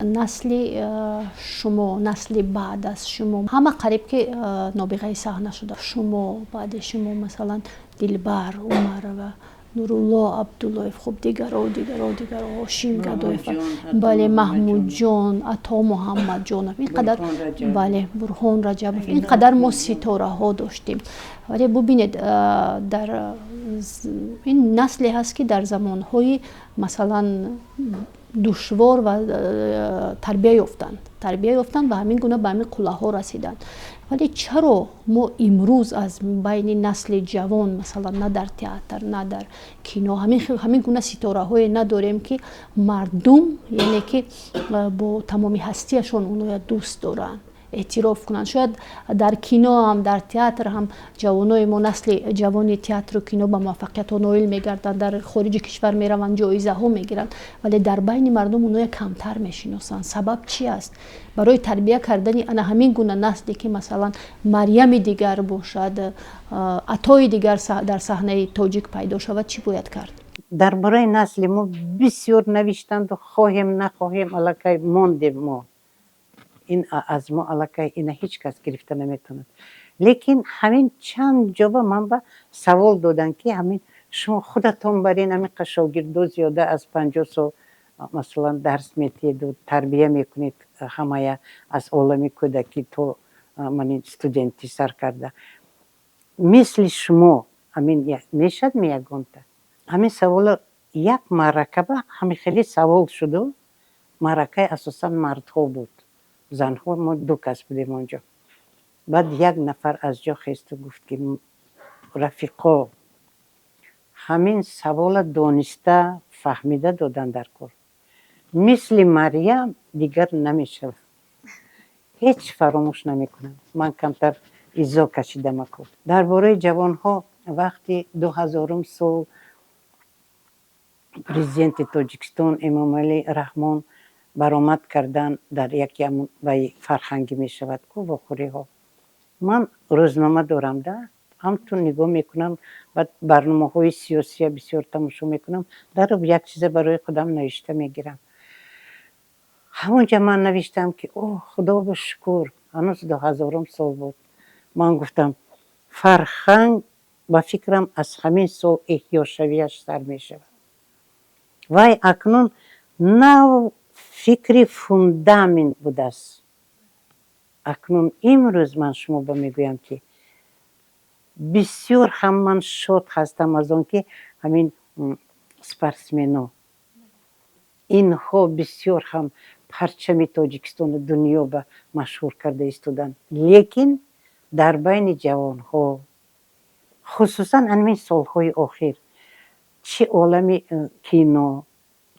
насли шумо, насли баъд аз шумо ҳама қариб ки нобиғаи саҳна шуда. Шумо баъди шумо масалан Дилбар Умарова, Нурулло Абдуллоев, хуб дигаро Ҳошим Гадоев, бале Маҳмудҷон, Ато Муҳаммадҷонов, инқадар бале Бурҳон Раҷабов, инқадар мо ситораҳо доштем. вале бубинед дар ин насле ҳаст ки дар замонҳои масалан душвор ва тарбия ёфтанд ва ҳамин гуна ба ҳамин қуллаҳо расиданд. вале чаро мо имрӯз аз байни насли ҷавон масалан на дар театр, на дар кино ҳамин гуна ситораҳое надорем ки мардум яъне ки бо тамоми ҳастиашон онҳоя дӯст доранд, эътироф кунанд. шояд дар кино ҳам дар театр ҳам ҷавонои мо насли ҷавони театру кино ба муваффақиятҳо ноил мегарданд, дар хориҷи кишвар мераванд, ҷоизаҳо мегиранд, вале дар байни мардум онҳоя камтар мешиносанд. сабаб чи аст? барои тарбия кардани ана ҳамин гуна насле ки масалан Марьями дигар бошад, Атои дигар дар саҳнаи тоҷик пайдо шавад, чӣ бояд кард? дар бораи насли мо бисёр навиштанду хоҳем нахоҳем аллакай мондем мо. ин аз мо аллакай ина ҳеҷ кас гирифта наметавонад. лекин ҳамин чанд ҷоба ман ба савол доданд ки ҳамин шумо худатон барин ҳамин шогирдо зиёда аз 50 сол масалан дарс метиҳеду тарбия мекунед ҳамая аз олами кӯдакӣ то мани студенти сар карда. мисли шумо ҳамин мешад ягонта. ҳамин савола як маъракаба ҳамин хеле савол шуду. маъракаи асосан мардҳо буд. занҳо мо ду кас будем онҷо. баъд як нафар аз ҷо хесту гуфт ки рафиқо ҳамин савола дониста фаҳмида додан дар кор. мисли Марьям дигар намешавад. ҳеҷ фаромӯш намекунам. ман камтар изо кашидамаку. дар бораи ҷавонҳо вақти 2000 сол президенти Тоҷикистон Эмомалӣ Раҳмон баромад кардан дар яке вай фарҳангӣ мешавад ку вохӯриҳо. ман рӯзнома дорам да ҳамтун нигоҳ мекунам ва барномаҳои сиёсия бисёр тамошо мекунам. дароб як чиза барои худам навишта мегирам. ҳамонҷа ман навиштам ки худо ба шукр ҳанӯз 2000 сол буд. ман гуфтам фарҳанг ба фикрам аз ҳамин сол эҳёшавиаш сар мешавад. вай акнун нав фикри фундамент будааст. акнун имрӯз ман шумо ба мегӯям ки бисёр ҳам ман шод ҳастам аз он ки ҳамин спортсмено инҳо бисёр ҳам парчами Тоҷикистону дунё ба машҳур карда истоданд. лекин дар байни ҷавонҳо хусусан ҳамин солҳои охир чӣ олами кино,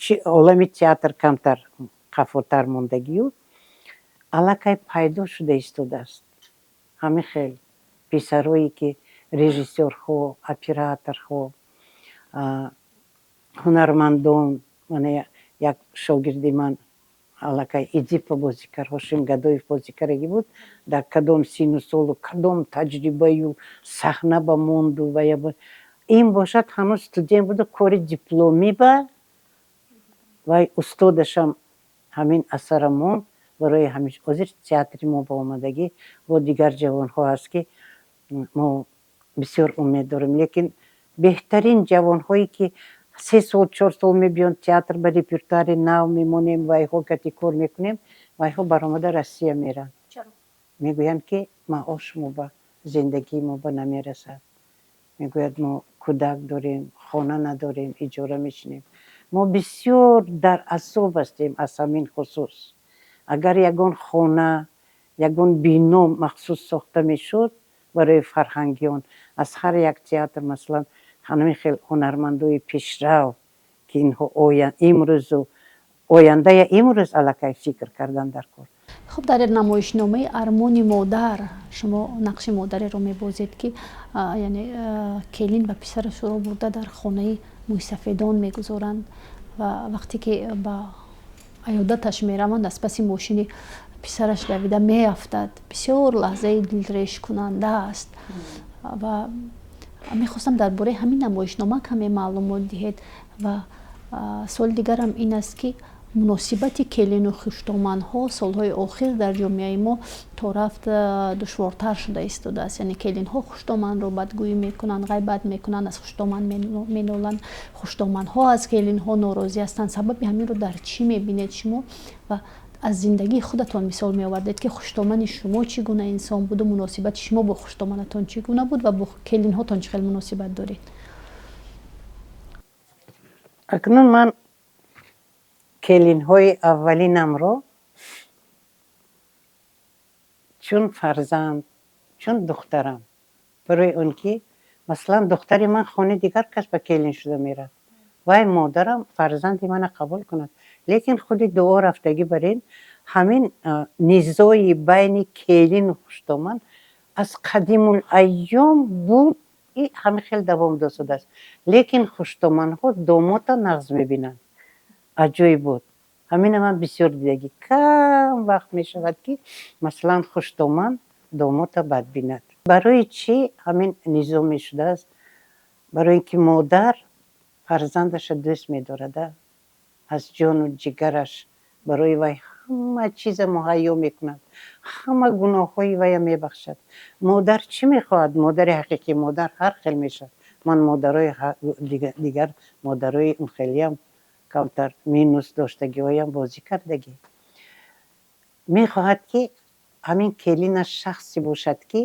чӣ олами театр камтар қафотар мондагию аллакай пайдо шуда истодааст. ҳамин хел писарое ки режиссёрҳо, операторҳо, ҳунармандон, мана як шогирди ман аллакай идипа бозикар Ҳошим Гадоев бозикараги буд. дар кадом сину солу кадом таҷрибаю саҳна ба монду ин бошад ҳанӯз студент буду кори дипломӣ ба вай устодашам ҳамин асара монд барои ҳамиш ҳозир театри мо ба омадагӣ бо дигар ҷавонҳо ҳаст ки мо бисёр умед дорем. лекин беҳтарин ҷавонҳое ки 3 сол 4 сол мебиёнд театр ба репертуари нав мемонем вайҳо гати кор мекунем вайҳо баромада Россия меранд. мегӯянд ки маош мо ба зиндагии мо ба намерасад. мегӯяд мо кӯдак дорем, хона надорем, иҷора мешинем. мо бисёр дар азоб ҳастем аз ҳамин хусус. агар ягон хона, ягон бино махсус сохта мешуд барои фарҳангиён аз ҳар як театр масалан ҳамин хел ҳунармандои пешрав ки инҳо имрӯзу ояндая имрӯз аллакай фикр кардан дар кор. хуб дар намоишномаи Армони модар шумо нақши модареро мебозед ки яъне келин ба писарашро бурда дар хонаи мӯйсафедон мегузоранд ва вақте ки ба аёдаташ мераванд аз паси мошини писараш давида меафтад. бисёр лаҳзаи дилрешкунанда аст ва мехостам дар бораи ҳамин намоишнома каме маълумот диҳед ва суоли дигарам ин аст ки муносибати келину хуштоманҳо солҳои охир дар ҷомеаи мо то рафт душвортар шуда истодааст. Яъне келинҳо хуштоманро бадгӯӣ мекунанд, ғайбат мекунанд, аз хуштоман меноланд. Хуштоманҳо аз келинҳо норозӣ ҳастанд. Сабаби ҳаминро дар чӣ мебинед шумо? Ва аз зиндагии худатон мисол меовардед ки хуштомани шумо чӣ гуна инсон буду, муносибати шумо бо хуштоманатон чӣ гуна буд ва бо келинҳотон чӣ хел муносибат доред? акнун ман келинҳои аввалинамро чун фарзанд, чун духтарам, барои он ки масалан духтари ман хони дигар кас ба келин шуда мерад, вай модарам фарзанди мана қабул кунад. Лекин худи дуо рафтагӣ бар ин ҳамин низои байни келину хуштоман аз қадимулайём буд, и ҳамин хел давом дошудааст. Лекин хуштоманҳо домота нағз мебинанд. аҷоиб буд. ҳамина ман бисёр дидагӣ. Кам вақт мешавад ки масалан хуштоман домота бад бинад. Барои чӣ ҳамин низо мешудааст? Барои ки модар фарзандаша дӯст медорада, аз ҷону ҷигараш барои вай ҳама чиза муҳайё мекунад, ҳама гуноҳҳои вайя мебахшад. Модар чӣ мехоҳад? Модари ҳақиқӣ модар ҳар хел мешавад. ман модарои дигар модарои он хелиам камтар минус доштагиҳоям бозӣ кардагӣ. Мехоҳад ки ҳамин келинаш шахсе бошад ки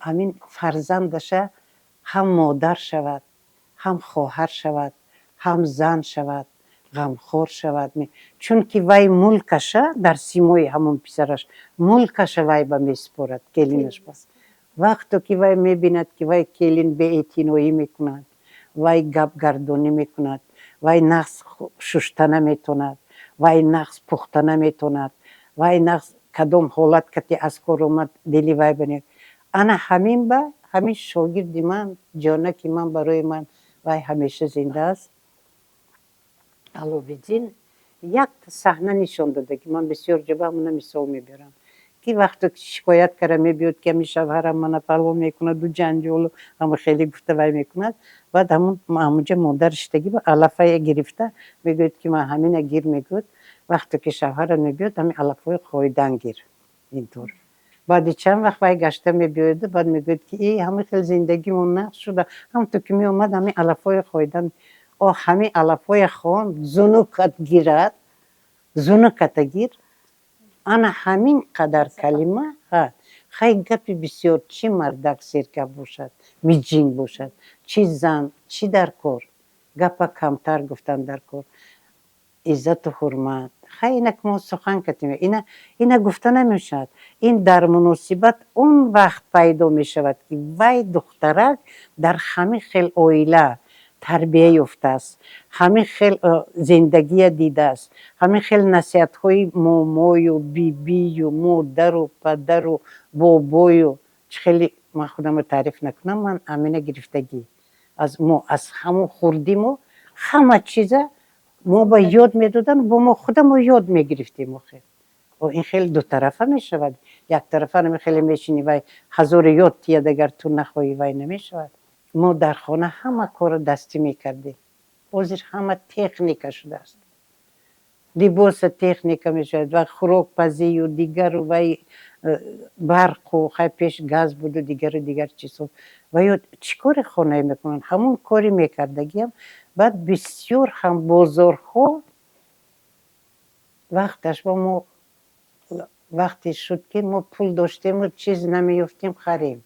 ҳамин фарзандаша ҳам модар шавад, ҳам хоҳар шавад, ҳам зан шавад, ғамхор шавад. Чунки вай мулкаша дар симои ҳамон писараш мулкаша вай ба месупорад келинаш бас. Вақто ки вай мебинад ки вай келин беэътиноӣ мекунад, вай гапгардонӣ мекунад, вай нағз шушта наметонад, вай нағз пухта наметонад, вай нағз кадом ҳолат кати аз кор омад дили вай банед. Ана ҳамин ба ҳамин шогирди ман, ҷонаки ман, барои ман вай ҳамеша зинда аст. аловидин як саҳна нишон дода ки ман бисёр ҷо ба ҳамона мисол мебарам ки вақто шикоят кара мебиёд ки ҳамин шавҳарам мана палво мекунаду ҷанҷолу ҳама хеле гуфта вай мекунад, баъд ҳамунҷа модар иштагӣ ба алафая гирифта мегӯяд ки ман ҳамина гир мегӯяд. Вақто ки шавҳарам мебиёд ҳамин алафҳои хоидан гир интур. баъди чанд вақт вай гашта мебиёяду баъд мегӯяд ки ҳамин хел зиндагимон нақш шуда, ҳамонтор ки меомад ҳамин алафҳои хоидан ҳамин алафҳоя хон зунукат гирад, зунуката гир. ана ҳамин қадар калима хай гапи бисёр, чӣ мардак сергап бошад, миҷин бошад, чӣ зан, чӣ дар кор, гапа камтар гуфтан дар кор, иззату ҳурмат. хай инак мо сухан кардем, ина гуфта намешавад. ин дар муносибат он вақт пайдо мешавад ки вай духтарак дар ҳамин хел оила тарбия ёфтааст, ҳамин хел зиндагия дидааст, ҳамин хел насиҳатҳои момою бибию модару падару бобою чӣ хеле ман худамро таъриф накунам. ман ҳамина гирифтагӣ аз ҳамон хурдимо ҳама чиза мо ба ёд медодан, бо мо худамо ёд мегирифтем. ин хеле дутарафа мешавад. Яктарафа хеле мешини вай ҳазоре ёд тияд агар ту нахоҳӣ вай намешавад. мо дар хона ҳама корро дастӣ мекардем. ҳозир ҳама техника шудааст. либоса техника мешавад ва хӯрокпазию дигару вай барқу хай пеш газ буду дигару дигар чизҳо. ва ё чӣ кори хонаӣ мекунанд? ҳамон кори мекардагиам. баъд бисёр ҳам бозорҳо вақташ ба мо вақте шуд ки мо пул доштему чиз намеёфтем харем.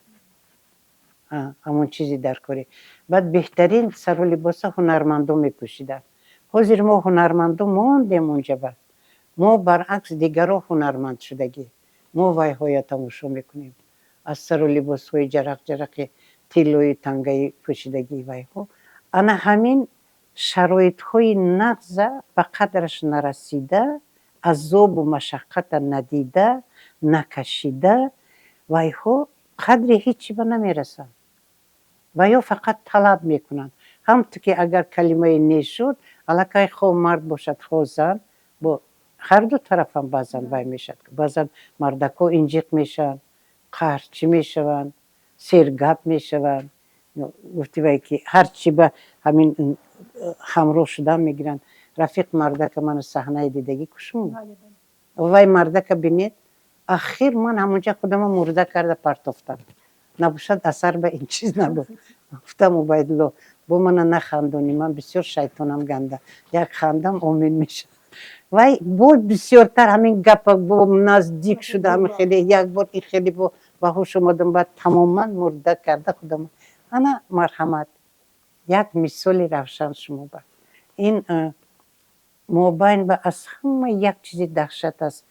ҳамон чизи дар корӣ. баъд беҳтарин сару либоса ҳунармандон мепӯшиданд. ҳозир мо ҳунармандон мондем онҷа ба. мо баръакс дигаро ҳунарманд шудагӣ. мо вайҳоя тамошо мекунем. аз сару либосҳои ҷарақи тиллои тангаи пӯшидагии вайҳо. ана ҳамин шароитҳои нағза ба қадраш нарасида, азобу машаққата надида, накашида, вайҳо қадри ҳичи ба намерасанд. ва ё фақат талаб мекунанд. ҳамту ки агар калимаи не шуд, аллакай хо мард бошад, хо зан, бо ҳарду тарафам баъзан вай мешавад. баъзан мардакҳо инҷиқ мешаванд, қаҳрчӣ мешаванд, сергап мешаванд. гуфти вай ки ҳарчӣ ба ҳамин ҳамроҳ шудан мегиранд. рафиқ мардака мана саҳнаи дидагӣ кушум вай мардака бинед ахир ман ҳамонҷа худама мурда карда партофтам набошад асар ба ин чиз набуд гуфтам убайдулло бо мана нахандонӣ ман бисёр шайтонам ганда як хандам омин мешавад вай бо бисёртар ҳамин гапа бо наздик шуда ҳамин хеле як бор ин хеле бо ба ҳуш омадам баъд тамоман мурда карда худам ана марҳамат як мисоли равшан шумо ба ин мобайн ба аз ҳама як чизидаҳшат аст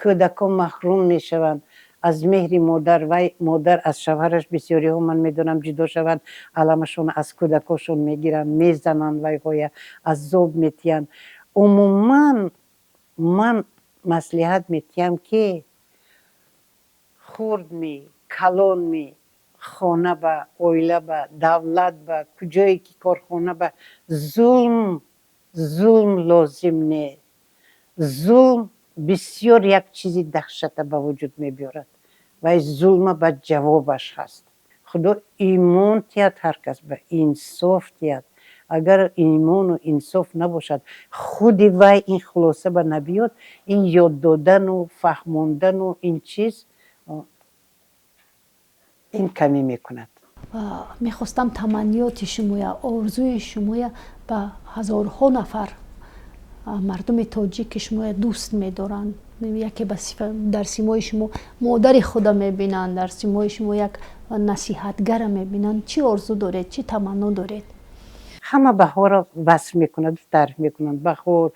кӯдако маҳрум мешаванд аз меҳри модар вай модар аз шавҳараш бисёриҳо ман медонам ҷудо шаванд аламашон аз кӯдакошон мегиранд мезананд вайҳоя азоб метиҳанд умуман ман маслиҳат метиҳам ки хурдми калонми хона ба оила ба давлат ба куҷое ки корхона ба зулм лозим не зулм бисёр як чизи даҳшата ба вуҷуд мебиёрад вай зулма ба ҷавобаш ҳаст худо имон тиҳад ҳар кас ба инсоф тиҳад агар имону инсоф набошад худи вай ин хулоса ба набиёд ин ёд додану фаҳмондану ин чиз ин камӣ мекунад мехостам таманниёти шумоя орзуи шумоя ба ҳазорҳо нафар мардуми тоҷик ки шумоя дӯст медоранд яке дар симои шумо модари худа мебинанд дар симои шумо як насиҳатгара мебинанд чӣ орзу доред чӣ таманно доред ҳама баҳорро васф мекунад тариф мекунанд баҳор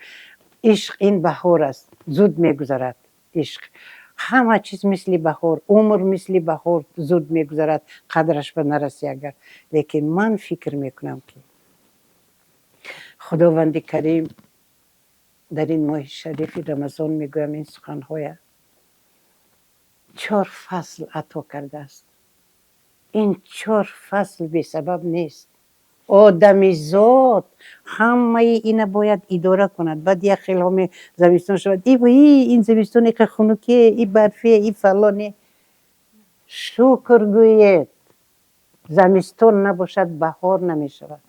ишқ ин баҳор аст зуд мегузарад ишқ ҳама чиз мисли баҳор умр мисли баҳор зуд мегузарад қадраш ба нараси агар лекин ман фикр мекунам ки худованди карим дар ин моҳи шарифи рамазон мегӯям ин суханҳоя 4 фасл ато кардааст ин 4 фасл бесабаб нест одамизод ҳамаи ина бояд идора кунад баъд як хелҳоме зимистон шавад ин зимистоне ки хунуке и барфе и фалоне шукр гӯед зимистон набошад баҳор намешавад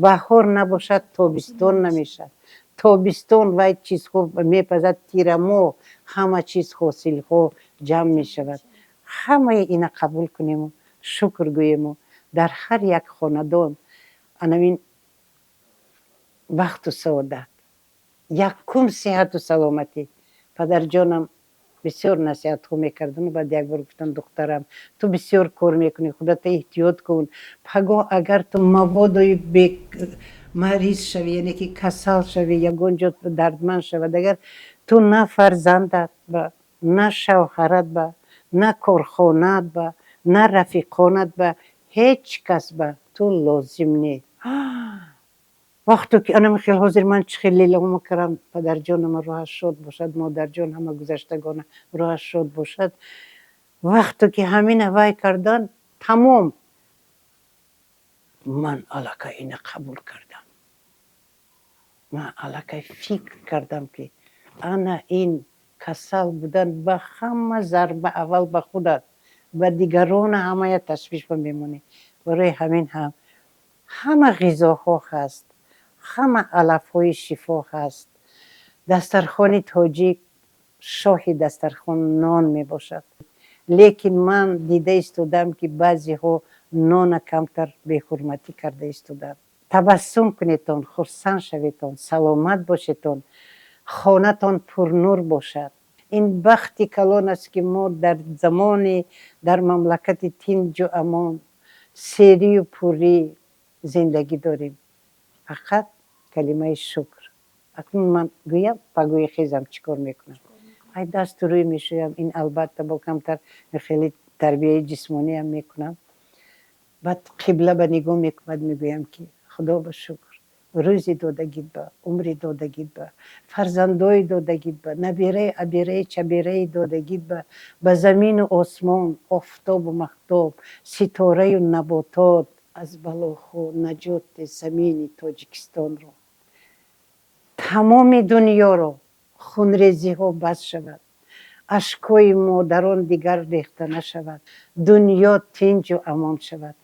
баҳор набошад тобистон намешавад тобистон вай чизҳо мепазад тирамоҳ ҳама чиз ҳосилҳо ҷамъ мешавад ҳамаи ина қабул кунему шукр гӯему дар ҳар як хонадон анавин бахту саодат якум сиҳату саломатӣ падарҷонам бисёр насиҳатҳо мекардану баъд як бор гуфтам духтарам ту бисёр кор мекунӣ худата эҳтиёт кун пагоҳ агар ту мабодои мариз шавӣ яъне ки касал шавӣ ягон ҷо дардманд шавад агар ту на фарзандат ба на шавҳарат ба на корхонаат ба на рафиқонат ба ҳеҷ кас ба ту лозим не вақто ки анам хел ҳозир ман чӣ хел лелаҳо кардам падарҷонам рӯҳаш шод бошад модарҷон ҳама гузаштагона рӯҳаш шод бошад вақто ки ҳамина вай кардан тамом ман аллакай ина қабул кардам ман аллакай фикр кардам ки ана ин касал будан ба ҳама зарба аввал ба худат ба дигарона ҳамая ташвиш мемонӣ барои ҳамин ҳам ҳама ғизоҳо ҳаст ҳама алафҳои шифо ҳаст дастархони тоҷик шоҳи дастархон нон мебошад лекин ман дида истодам ки баъзеҳо нона камтар беҳурматӣ карда истоданд табассум кунедтон хурсанд шаведтон саломат бошедтон хонатон пурнур бошад ин бахти калон аст ки мо дар замони дар мамлакати тинҷу амон серию пурӣ зиндагӣ дорем фақат калимаи шукр акнун ман гӯям ба гӯи хезам чӣ кор мекунам ай дасту рӯй мешӯям ин албатта бо камтар хеле тарбияи ҷисмониам мекунам баъд қибла ба нигоҳ мекунад мегӯям ки худо ба шукр рӯзи додагит ба умри додагит ба фарзандои додагит ба набираи абираи чабираи додагит ба замину осмон офтобу маҳтоб ситораю наботот аз балохо наҷоти замини тоҷикистонро тамоми дуньёро хунрезиҳо бас шавад ашкҳои модарон дигар рехта нашавад дуньё тинҷу амон шавад